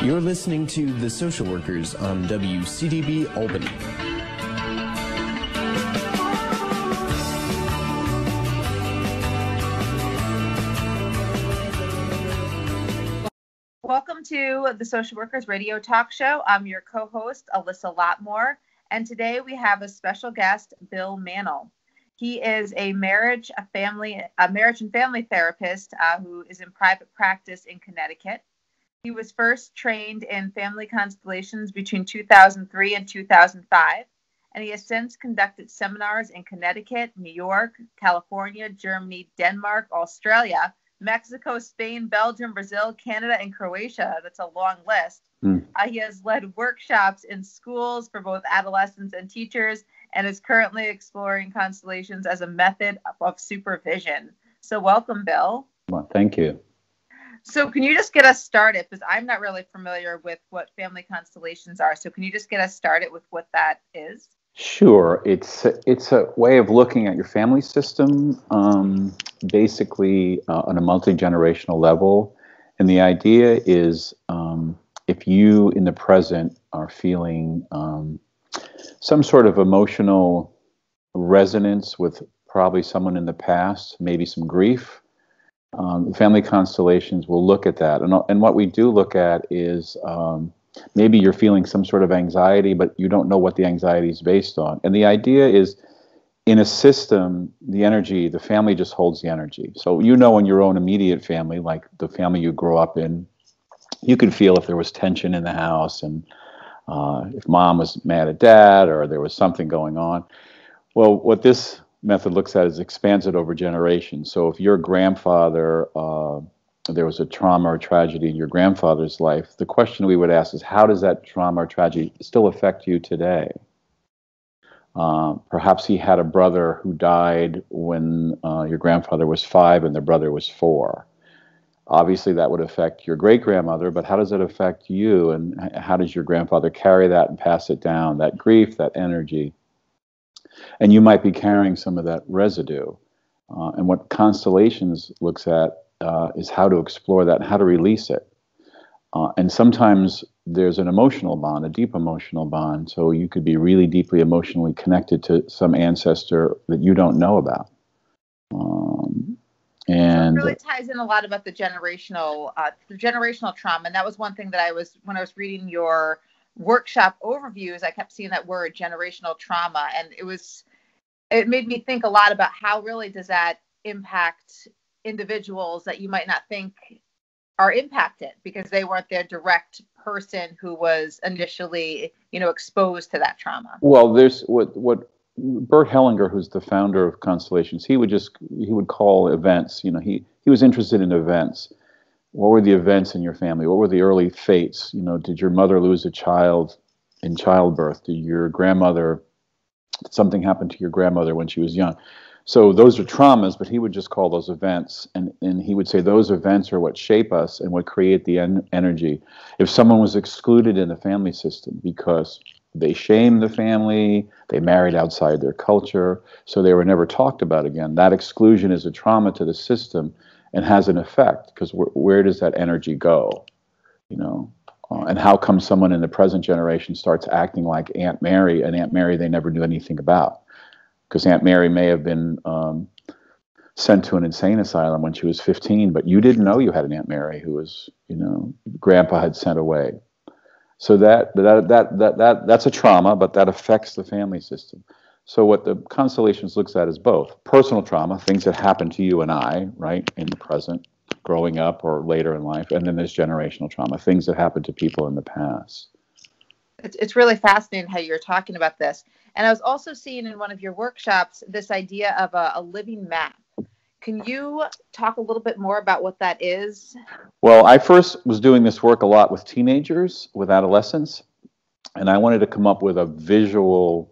You're listening to The Social Workers on WCDB Albany. Welcome to the Social Workers Radio Talk Show. I'm your co-host, Alyssa Lotmore, and today we have a special guest, Bill Mannle. He is a marriage and family therapist who is in private practice in Connecticut. He was first trained in family constellations between 2003 and 2005, and he has since conducted seminars in Connecticut, New York, California, Germany, Denmark, Australia, Mexico, Spain, Belgium, Brazil, Canada, and Croatia. That's a long list. He has led workshops in schools for both adolescents and teachers and is currently exploring constellations as a method of supervision. So welcome, Bill. Well, thank you. So can you just get us started? Because I'm not really familiar with what family constellations are. So can you just get us started with what that is? Sure. It's a way of looking at your family system, basically on a multi-generational level. And the idea is if you in the present are feeling some sort of emotional resonance with probably someone in the past, maybe some grief, family constellations will look at that. And what we do look at is maybe you're feeling some sort of anxiety, but you don't know what the anxiety is based on. And the idea is in a system, the family just holds the energy. So you know in your own immediate family, like the family you grew up in, you could feel if there was tension in the house and if mom was mad at dad or there was something going on. Well, what this method looks at is expands it over generations. So if your grandfather, there was a trauma or tragedy in your grandfather's life, the question we would ask is, how does that trauma or tragedy still affect you today? Perhaps he had a brother who died when your grandfather was 5 and the brother was 4. Obviously, that would affect your great-grandmother, but how does it affect you? And how does your grandfather carry that and pass it down, that grief, that energy? And you might be carrying some of that residue. And what Constellations looks at is how to explore that and how to release it. And sometimes there's an emotional bond, a deep emotional bond. So you could be really deeply emotionally connected to some ancestor that you don't know about. And so it really ties in a lot about the generational trauma. And that was one thing that when I was reading your workshop overviews, I kept seeing that word, generational trauma. And it made me think a lot about how really does that impact individuals that you might not think are impacted because they weren't their direct person who was initially, exposed to that trauma. Well, there's what Bert Hellinger, who's the founder of Constellations, he would call events. He was interested in events. What were the events in your family? What were the early fates? Did your mother lose a child in childbirth? Did something happen to your grandmother when she was young? So those are traumas, but he would just call those events. And he would say those events are what shape us and what create the energy. If someone was excluded in the family system because they shamed the family, they married outside their culture, so they were never talked about again, that exclusion is a trauma to the system and has an effect, because where does that energy go? And how come someone in the present generation starts acting like Aunt Mary, and Aunt Mary they never knew anything about? Because Aunt Mary may have been sent to an insane asylum when she was 15, but you didn't know you had an Aunt Mary who was, Grandpa had sent away. So that's a trauma, but that affects the family system. So what the Constellations looks at is both personal trauma, things that happen to you and I, right, in the present, growing up or later in life, and then there's generational trauma, things that happen to people in the past. It's really fascinating how you're talking about this. And I was also seeing in one of your workshops this idea of a living map. Can you talk a little bit more about what that is? Well, I first was doing this work a lot with teenagers, with adolescents, and I wanted to come up with a visual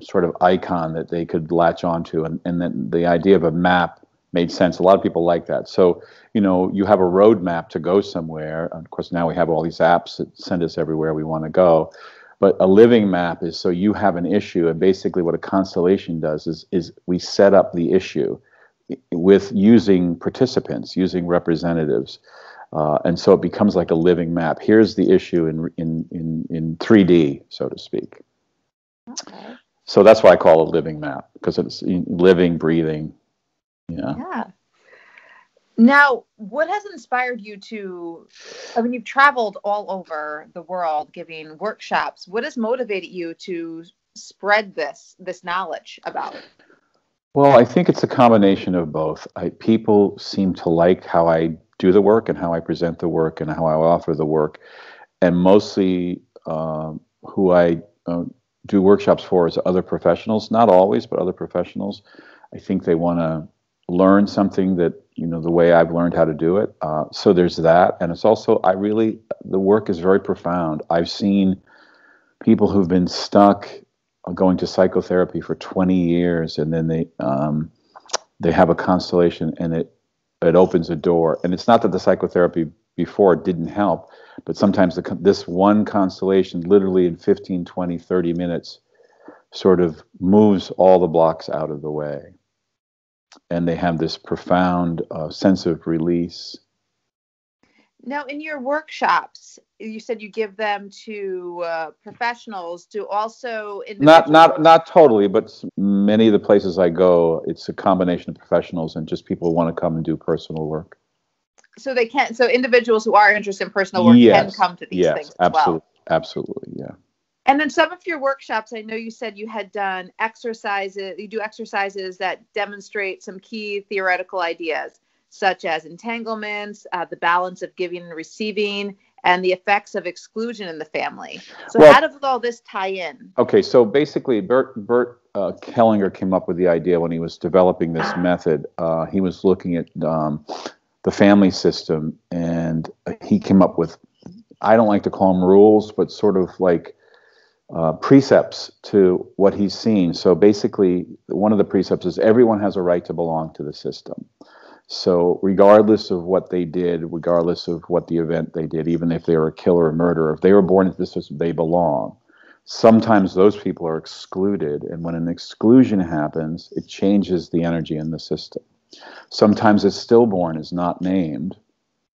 sort of icon that they could latch onto, and then the idea of a map made sense. A lot of people like that. So, you have a road map to go somewhere. Of course, now we have all these apps that send us everywhere we want to go. But a living map is so you have an issue, and basically what a constellation does is we set up the issue with using participants, using representatives. And so it becomes like a living map. Here's the issue in 3D, so to speak. Okay. So that's why I call it a living map, because it's living, breathing. Yeah. Now, what has inspired you to, I mean, you've traveled all over the world giving workshops. What has motivated you to spread this knowledge about it? Well, I think it's a combination of both. People seem to like how I do the work and how I present the work and how I offer the work. And mostly who I do workshops for is other professionals, not always, but other professionals. I think they want to learn something that, the way I've learned how to do it. So there's that. And it's also, the work is very profound. I've seen people who've been stuck going to psychotherapy for 20 years, and then they have a constellation, and it opens a door. And it's not that the psychotherapy before didn't help, but sometimes this one constellation, literally in 15, 20, 30 minutes, sort of moves all the blocks out of the way. And they have this profound sense of release. Now, in your workshops, you said you give them to professionals. Do also individuals? Not totally, but many of the places I go, it's a combination of professionals and just people who want to come and do personal work. So they can. So individuals who are interested in personal work can come to these things as well. Absolutely, yeah. And then some of your workshops, I know you said you had done exercises. You do exercises that demonstrate some key theoretical ideas, such as entanglements, the balance of giving and receiving, and the effects of exclusion in the family. So how does all this tie in? Okay, so basically Bert Hellinger came up with the idea when he was developing this method. He was looking at the family system, and he came up with, I don't like to call them rules, but sort of like precepts to what he's seen. So basically, one of the precepts is everyone has a right to belong to the system. So regardless of what they did, regardless of what the event they did, even if they were a killer or murderer, if they were born into the system, they belong. Sometimes those people are excluded, and when an exclusion happens, it changes the energy in the system. Sometimes a stillborn is not named,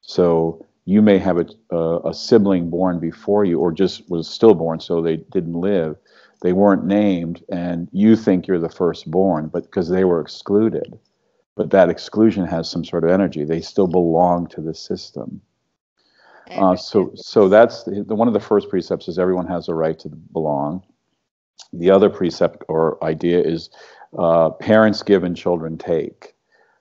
so you may have a sibling born before you, or just was stillborn, so they didn't live. They weren't named, and you think you're the firstborn, but because they were excluded. But that exclusion has some sort of energy. They still belong to the system. So that's one of the first precepts is everyone has a right to belong. The other precept or idea is parents give and children take.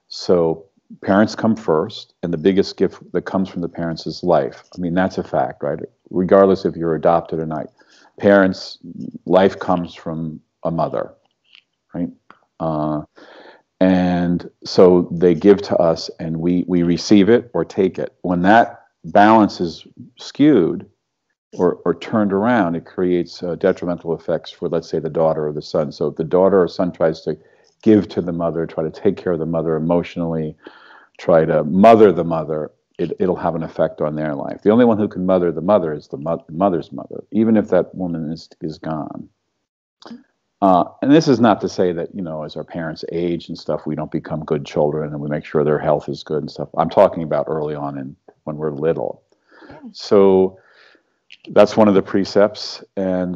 So parents come first, and the biggest gift that comes from the parents is life. I mean, that's a fact, right? Regardless if you're adopted or not. Parents, life comes from a mother, right? And so they give to us, and we receive it or take it. When that balance is skewed or turned around, it creates detrimental effects for, let's say, the daughter or the son. So if the daughter or son tries to give to the mother, try to take care of the mother emotionally, try to mother the mother, it'll have an effect on their life. The only one who can mother the mother is the mother's mother, even if that woman is gone. And this is not to say that, as our parents age and stuff, we don't become good children and we make sure their health is good and stuff. I'm talking about early on when we're little. Yeah. So that's one of the precepts. And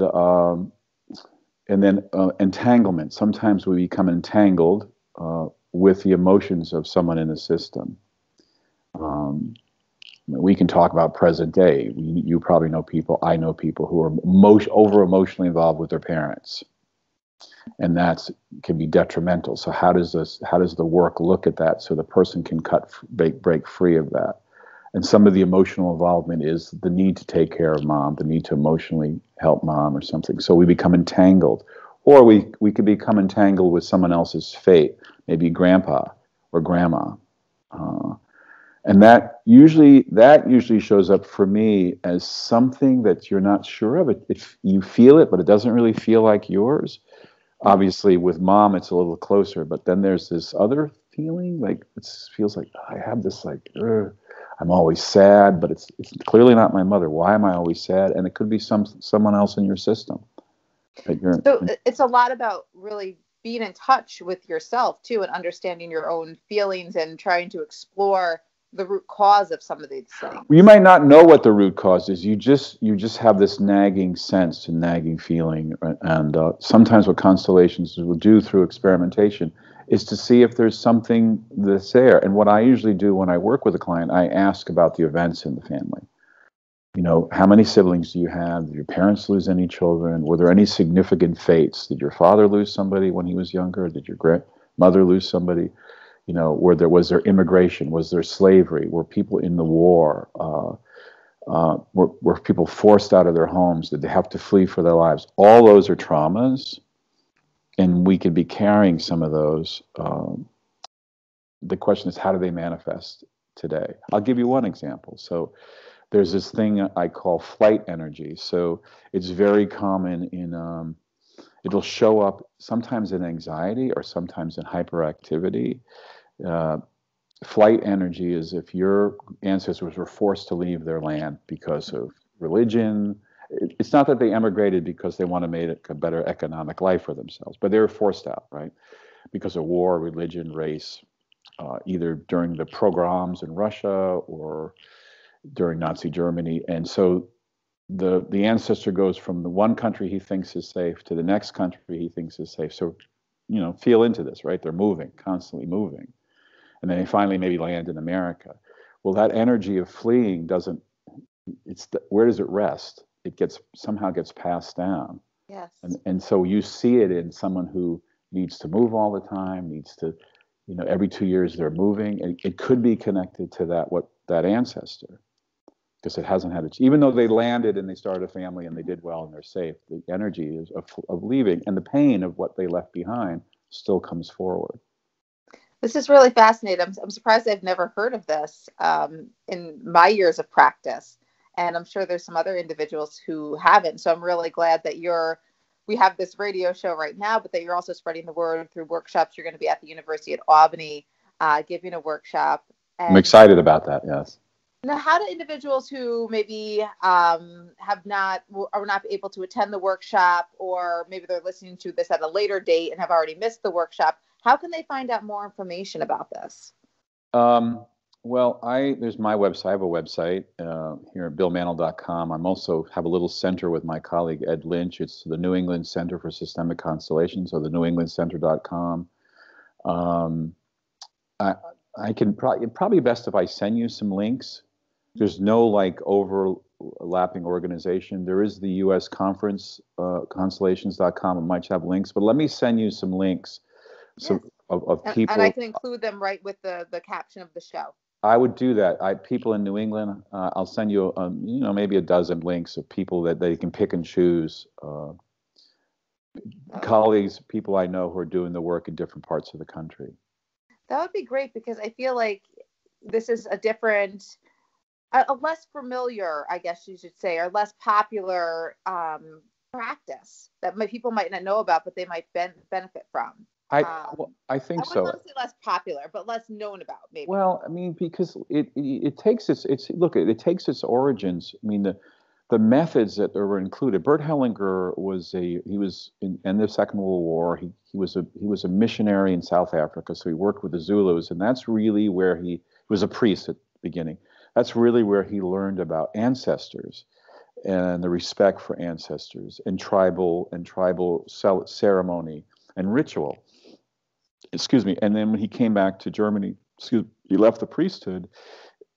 then entanglement. Sometimes we become entangled with the emotions of someone in the system. We can talk about present day. You probably know people, I know people who are over emotionally involved with their parents. And that can be detrimental. So how does the work look at that so the person can break free of that? And some of the emotional involvement is the need to take care of mom, the need to emotionally help mom or something. So we become entangled. Or we could become entangled with someone else's fate, maybe grandpa or grandma. And that usually shows up for me as something that you're not sure of. If you feel it, but it doesn't really feel like yours. Obviously, with mom, it's a little closer, but then there's this other feeling, like it feels like I have this I'm always sad, but it's clearly not my mother. Why am I always sad? And it could be someone else in your system. So it's a lot about really being in touch with yourself too, and understanding your own feelings and trying to explore the root cause of some of these things? You might not know what the root cause is. You just have this nagging sense and nagging feeling. And sometimes what constellations will do through experimentation is to see if there's something that's there. And what I usually do when I work with a client, I ask about the events in the family. You know, how many siblings do you have? Did your parents lose any children? Were there any significant fates? Did your father lose somebody when he was younger? Did your grandmother lose somebody? You know, was there immigration? Was there slavery? Were people in the war? Were people forced out of their homes? Did they have to flee for their lives? All those are traumas, and we could be carrying some of those. The question is, how do they manifest today? I'll give you one example. So there's this thing I call flight energy. So it's very common in, it'll show up sometimes in anxiety or sometimes in hyperactivity. Flight energy is if your ancestors were forced to leave their land because of religion. It's not that they emigrated because they want to make a better economic life for themselves, but they were forced out, right? Because of war, religion, race, either during the pogroms in Russia or during Nazi Germany. And so the ancestor goes from the one country he thinks is safe to the next country he thinks is safe. So, you know, feel into this, right? They're moving, constantly moving. And then they finally maybe land in America. Well, that energy of fleeing where does it rest? It somehow gets passed down. Yes. And so you see it in someone who needs to move all the time, needs to, you know, every 2 years they're moving. And it could be connected to that ancestor, because it hasn't had even though they landed and they started a family and they did well and they're safe, the energy is of leaving and the pain of what they left behind still comes forward. This is really fascinating. I'm surprised I've never heard of this in my years of practice. And I'm sure there's some other individuals who haven't. So I'm really glad that we have this radio show right now, but that you're also spreading the word through workshops. You're going to be at the University of Albany giving a workshop. And I'm excited about that, yes. now, how do individuals who maybe are not able to attend the workshop, or maybe they're listening to this at a later date and have already missed the workshop, how can they find out more information about this? Well, there's my website. I have a website here at billmannle.com. I'm also have a little center with my colleague Ed Lynch. It's the New England Center for Systemic Constellations, or the newenglandcenter.com. I can probably best if I send you some links. There's no like overlapping organization. There is the U.S. conference, constellations.com. It might have links, but let me send you some links. Yes. Of people, and I can include them right with the caption of the show. I would do that. People in New England, I'll send you, maybe a dozen links of people that they can pick and choose. Colleagues, people I know who are doing the work in different parts of the country. That would be great, because I feel like this is a less familiar, I guess you should say, or less popular practice that people might not know about, but they might benefit from. I think so. I wouldn't say less popular, but less known about, maybe. Well, I mean, because it takes it takes its origins. I mean, the methods that were included. Bert Hellinger was in the Second World War. He was a missionary in South Africa, so he worked with the Zulus, and that's really where he was a priest at the beginning. That's really where he learned about ancestors and the respect for ancestors and tribal ceremony and ritual. And then when he came back to Germany, he left the priesthood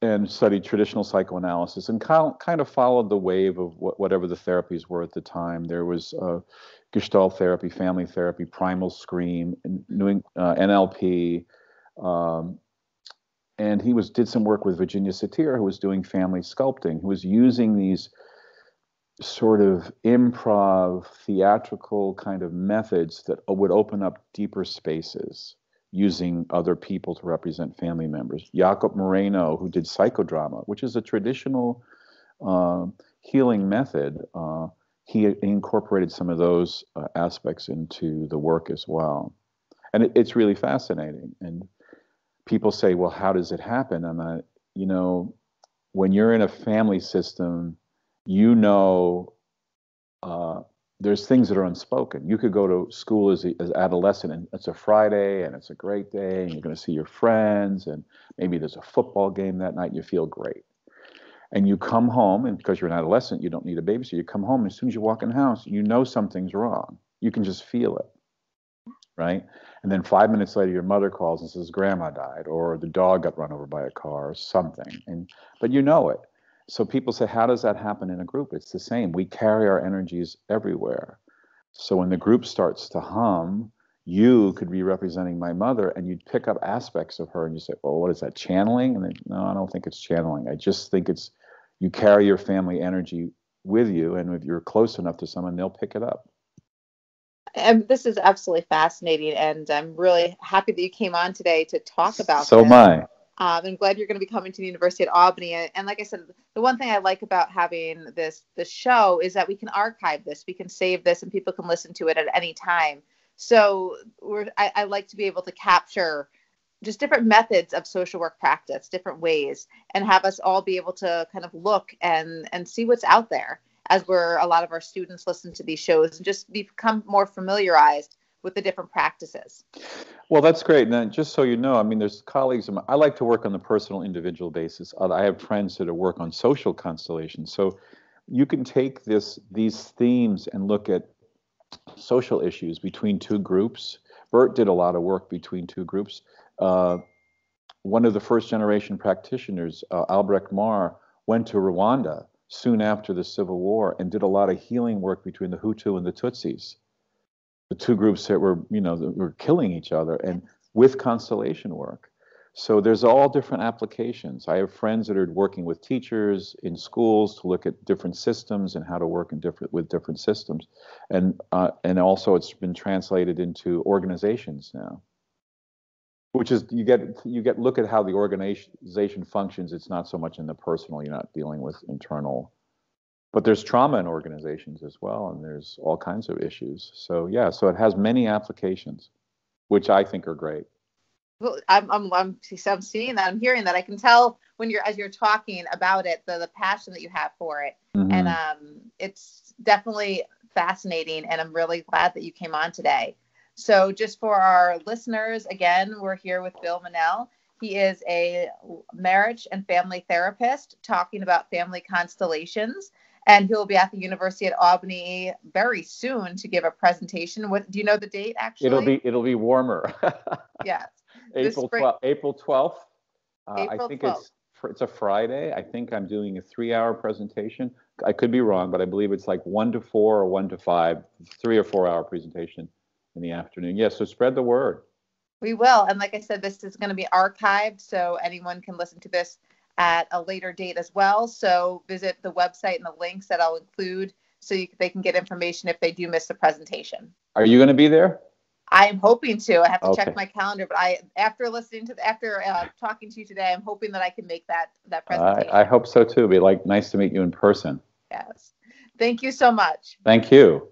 and studied traditional psychoanalysis and kind of followed the wave of whatever the therapies were at the time. There was Gestalt therapy, family therapy, primal scream, NLP, and he did some work with Virginia Satir, who was doing family sculpting, who was using these sort of improv, theatrical kind of methods that would open up deeper spaces using other people to represent family members. Jacob Moreno, who did psychodrama, which is a traditional healing method, he incorporated some of those aspects into the work as well. And it's really fascinating. And people say, well, how does it happen? And when you're in a family system, there's things that are unspoken. You could go to school as adolescent, and it's a Friday, and it's a great day, and you're going to see your friends, and maybe there's a football game that night, and you feel great. And you come home, and because you're an adolescent, you don't need a babysitter. You come home, and as soon as you walk in the house, you know something's wrong. You can just feel it, right? And then 5 minutes later, your mother calls and says, Grandma died, or the dog got run over by a car, or something. But you know it. So people say, how does that happen in a group? It's the same. We carry our energies everywhere. So when the group starts to hum, you could be representing my mother, and you'd pick up aspects of her, and you say, well, what is that, channeling? And then, no, I don't think it's channeling. I just think it's, you carry your family energy with you, and if you're close enough to someone, they'll pick it up. And this is absolutely fascinating, and I'm really happy that you came on today to talk about So this. am I. I'm glad you're going to be coming to the University at Albany. And like I said, the one thing I like about having this show is that we can archive this, we can save this, and people can listen to it at any time. So I like to be able to capture just different methods of social work practice, different ways, and have us all be able to kind of look and see what's out there as a lot of our students listen to these shows and just become more familiarized with the different practices. Well, that's great. And just so you know, I mean, there's colleagues. I like to work on the personal, individual basis. I have friends that work on social constellations. So you can take these themes and look at social issues between two groups. Bert did a lot of work between two groups. One of the first generation practitioners, Albrecht Marr, went to Rwanda soon after the Civil War and did a lot of healing work between the Hutu and the Tutsis, the two groups that were killing each other, and with constellation work. So there's all different applications. I have friends that are working with teachers in schools to look at different systems and how to work with different systems, and also it's been translated into organizations now, which is you get look at how the organization functions. It's not so much in the personal. You're not dealing with internal. But there's trauma in organizations as well, and there's all kinds of issues. So yeah, so it has many applications, which I think are great. Well, I'm seeing that. I'm hearing that. I can tell as you're talking about it, the passion that you have for it, Mm-hmm. and it's definitely fascinating. And I'm really glad that you came on today. So, just for our listeners, again, we're here with Bill Mannle. He is a marriage and family therapist talking about family constellations. And he'll be at the University at Albany very soon to give a presentation. Do you know the date, actually? It'll be warmer. Yes. April 12th. April I think 12th. it's a Friday. I think I'm doing a 3-hour presentation. I could be wrong, but I believe it's like 1 to 4 or 1 to 5, 3 or 4 hour presentation in the afternoon. Yes, so spread the word. We will. And like I said, this is going to be archived, so anyone can listen to this at a later date as well. So visit the website and the links that I'll include so they can get information if they do miss the presentation. Are you going to be there? I'm hoping to. I have to Okay. check my calendar, but after talking to you today, I'm hoping that I can make that presentation. I hope so too. It'd be nice to meet you in person. Yes. Thank you so much. Thank you.